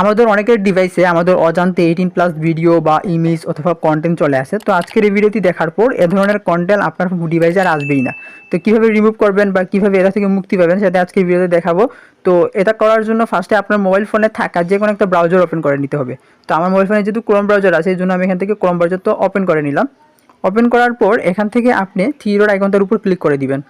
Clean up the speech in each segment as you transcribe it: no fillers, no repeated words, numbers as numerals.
আমাদের অনেকের ডিভাইসে আমাদের অজান্তে 18+ ভিডিও বা ইমেজ অথবা কন্টেন্ট চলে আসে। তো আজকের এই ভিডিওটি দেখার পর এ ধরনের কন্টেন্ট আপনার ডিভাইসে আর আসবেই না। তো কীভাবে রিমুভ করবেন বা কীভাবে এটা থেকে মুক্তি পাবেন সেটা আজকের ভিডিওতে দেখাবো। তো এটা করার জন্য ফার্স্টে আপনার মোবাইল ফোনে থাকা যে কোনো একটা ব্রাউজার ওপেন করে নিতে হবে। তো আমার মোবাইল ফোনে যেহেতু ক্রোম ব্রাউজার আছে এই জন্য আমি এখান থেকে ক্রোম ব্রাউজার তো ওপেন করে নিলাম। ওপেন করার পর এখান থেকে আপনি থ্রি ডট আইকনটার উপর ক্লিক করে দিবেন।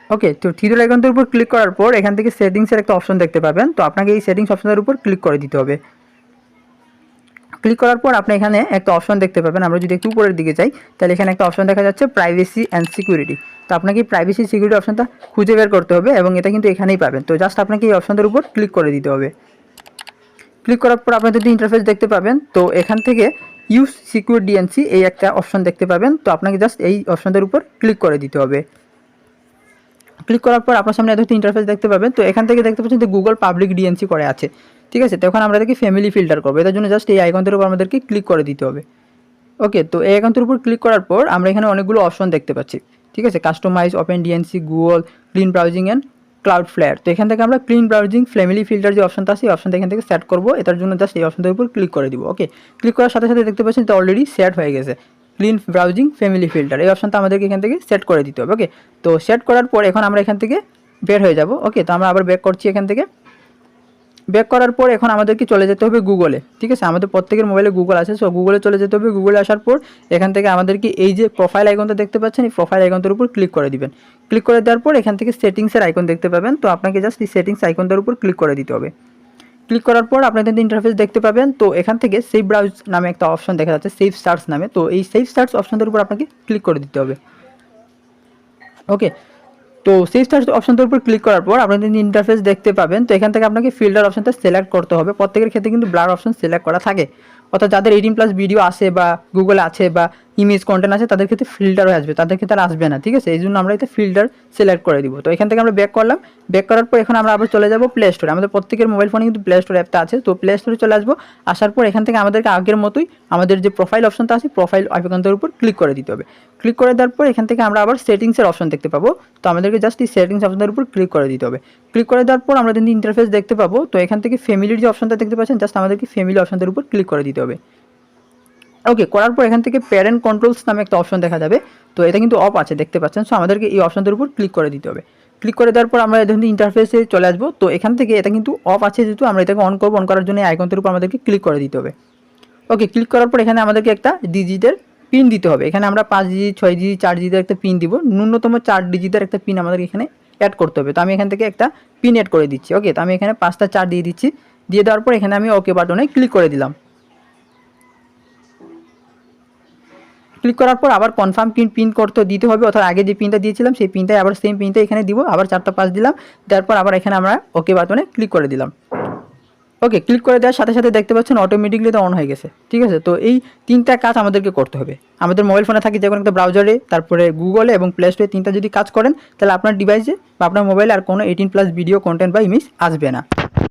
ওকে, তো থ্রি ডট আইকনটার উপর ক্লিক করার পর এখান থেকে সেটিংসের একটা অপশন দেখতে পাবেন। তো আপনাকে এই সেটিংস অপশনের উপর ক্লিক করে দিতে হবে। ক্লিক করার পর আপনি এখানে একটা অপশন দেখতে পাবেন। আমরা যদি একটু উপরের দিকে যাই তাহলে এখানে একটা অপশন দেখা যাচ্ছে প্রাইভেসি অ্যান্ড সিকিউরিটি। তো আপনাকে এই প্রাইভেসি সিকিউরিটি অপশনটা খুঁজে বের করতে হবে এবং এটা কিন্তু এখানেই পাবেন। তো জাস্ট আপনাকে এই অপশনটার উপর ক্লিক করে দিতে হবে। ক্লিক করার পর আপনাদের যে ইন্টারফেস দেখতে পাবেন, তো এখান থেকে ইউজ সিকিউর ডিএনসি এই একটা অপশন দেখতে পাবেন। তো আপনাকে জাস্ট এই অপশনটার উপর ক্লিক করে দিতে হবে। ক্লিক করার পর আপনার সামনে এত ইন্টারফেস দেখতে পাবেন। তো এখান থেকে দেখতে পাচ্ছেন যে গুগল পাবলিক ডিএনসি করে আছে, ঠিক আছে। তো এখন আমরা এটাকে ফ্যামিলি ফিল্টার করবো, এটার জন্য জাস্ট এই আইকনটার উপর আমাদেরকে ক্লিক করে দিতে হবে। ওকে, তো এই আইকনটার উপর ক্লিক করার পর আমরা এখানে অনেকগুলো অপশন দেখতে পাচ্ছি, ঠিক আছে। Customise, open DNS, Google, clean browsing and Cloudflare. তো এখান থেকে আমরা ক্লিন ব্রাউজিং ফ্যামিলি ফিল্টার যে অপশনটা আছে এই অপশনটা এখান থেকে সেট করবো। এটার জন্য জাস্ট এই অপশনটার উপর ক্লিক করে দিব। ওকে, ক্লিক করার সাথে সাথে দেখতে পাচ্ছেন এটা অলরেডি সেট হয়ে গেছে, ক্লিন ব্রাউজিং ফ্যামিলি ফিল্টার। এই অপশনটা আমাদেরকে এখান থেকে সেট করে দিতে হবে। ওকে, তো সেট করার পর এখন আমরা এখান থেকে বের হয়ে যাব। ওকে, তো আমরা আবার ব্যাক করছি। এখান থেকে ব্যাক করার পর এখন আমাদেরকে চলে যেতে হবে গুগলে, ঠিক আছে। আমাদের প্রত্যেকের মোবাইলে গুগল আছে, সো গুগলে চলে যেতে হবে। গুগলে আসার পর এখান থেকে আমাদেরকে এই যে প্রোফাইল আইকনটা দেখতে পাচ্ছেন এই প্রোফাইল আইকনটার উপর ক্লিক করে দিবেন। ক্লিক করে দেওয়ার পর এখান থেকে সেটিংসের আইকন দেখতে পাবেন। তো আপনাকে জাস্ট এই সেটিংস আইকনটার উপর ক্লিক করে দিতে হবে। ক্লিক করার পর আপনাদের ইন্টারফেস দেখতে পাবেন। তো এখান থেকে সেভ ব্রাউজ নামে একটা অপশন দেখা যাচ্ছে, সেভ সার্চ নামে। তো এই সেভ সার্চ অপশনটার উপর আপনাকে ক্লিক করে দিতে হবে। ওকে, তো সেই সার্চ অপশনটার উপর ক্লিক করার পর আপনাদের ইন্টারফেস দেখতে পাবেন। তো এখান থেকে আপনাকে ফিল্টার অপশনটা সিলেক্ট করতে হবে। প্রত্যেকের ক্ষেত্রে কিন্তু ব্লার অপশন সিলেক্ট করা থাকে, অর্থাৎ যাদের 18+ ভিডিও আছে বা গুগলে আছে বা ইমেজ কন্টেন্ট আছে তাদের ক্ষেত্রে ফিল্টার হয়ে আসবে, তাদের ক্ষেত্রে আসবে না, ঠিক আছে। এই জন্য আমরা এতে ফিল্টার সিলেক্ট করে দিব। তো এখান থেকে আমরা ব্যাক করলাম। ব্যাক করার পর এখন আমরা আবার চলে যাব প্লে স্টোরে। আমাদের প্রত্যেকের মোবাইল ফোনে কিন্তু প্লে স্টোর অ্যাপটা আছে। তো প্লে স্টোরে চলে আসবো। আসার পর এখান থেকে আমাদেরকে আগের মতোই আমাদের যে প্রোফাইল অপশনটা আছে প্রোফাইল আইকনটার উপর ক্লিক করে দিতে হবে। ক্লিক করে দেওয়ার পর এখান থেকে আমরা আবার সেটিংসের অপশন দেখতে পাবো। তো আমাদেরকে জাস্ট এই সেটিংস অপশনের উপর ক্লিক করে দিতে হবে। ক্লিক করে দেওয়ার পর আমরা কিন্তু ইন্টারফেস দেখতে পাবো। তো এখান থেকে ফ্যামিলির যে অপশনটা দেখতে পাচ্ছেন জাস্ট আমাদেরকে ফ্যামিলি অপশনটার উপর ক্লিক করে দিতে হবে। ওকে, করার পর এখান থেকে প্যারেন্ট কন্ট্রোলস নামে একটা অপশন দেখা যাবে। তো এটা কিন্তু অফ আছে দেখতে পাচ্ছেন, সো আমাদেরকে এই অপশনটার উপর ক্লিক করে দিতে হবে। ক্লিক করে দেওয়ার পর আমরা এখান থেকে ইন্টারফেসে চলে আসবো। তো এখান থেকে এটা কিন্তু অফ আছে, যেহেতু আমরা এটাকে অন করবো। অন করার জন্য এই আইকনটার উপর আমাদেরকে ক্লিক করে দিতে হবে। ওকে, ক্লিক করার পর এখানে আমাদেরকে একটা ডিজিটের পিন দিতে হবে। এখানে আমরা 5 ডিজিট, 6 ডিজিট, 4 ডিজিটের একটা পিন দিব। ন্যূনতম 4 ডিজিটের একটা পিন আমাদেরকে এখানে অ্যাড করতে হবে। তো আমি এখান থেকে একটা পিন অ্যাড করে দিচ্ছি। ওকে, তো আমি এখানে 5টা 4 দিয়ে দিচ্ছি। দিয়ে দেওয়ার পর এখানে আমি ওকে বাটনে ক্লিক করে দিলাম। ক্লিক করার পর আবার কনফার্ম পিন করতে দিতে হবে, অর্থাৎ আগে যে পিনটা দিয়েছিলাম সেই পিনটাই আবার সেম পিনটা এখানে দিব। আবার 4টা 5 দিলাম, দেওয়ার পর আবার এখানে আমরা ওকে বাটনে ক্লিক করে দিলাম। ওকে, ক্লিক করে দেওয়ার সাথে সাথে দেখতে পাচ্ছেন অটোমেটিকলি তো অন হয়ে গেছে, ঠিক আছে। তো এই 3টা কাজ আমাদেরকে করতে হবে। আমাদের মোবাইল ফোনে থাকে যে কোনো একটা ব্রাউজারে, তারপরে গুগলে এবং প্লে স্টোরে 3টা যদি কাজ করেন তাহলে আপনার ডিভাইসে বা আপনার মোবাইলে আর কোনো 18+ ভিডিও কন্টেন্ট বা ইমেজ আসবে না।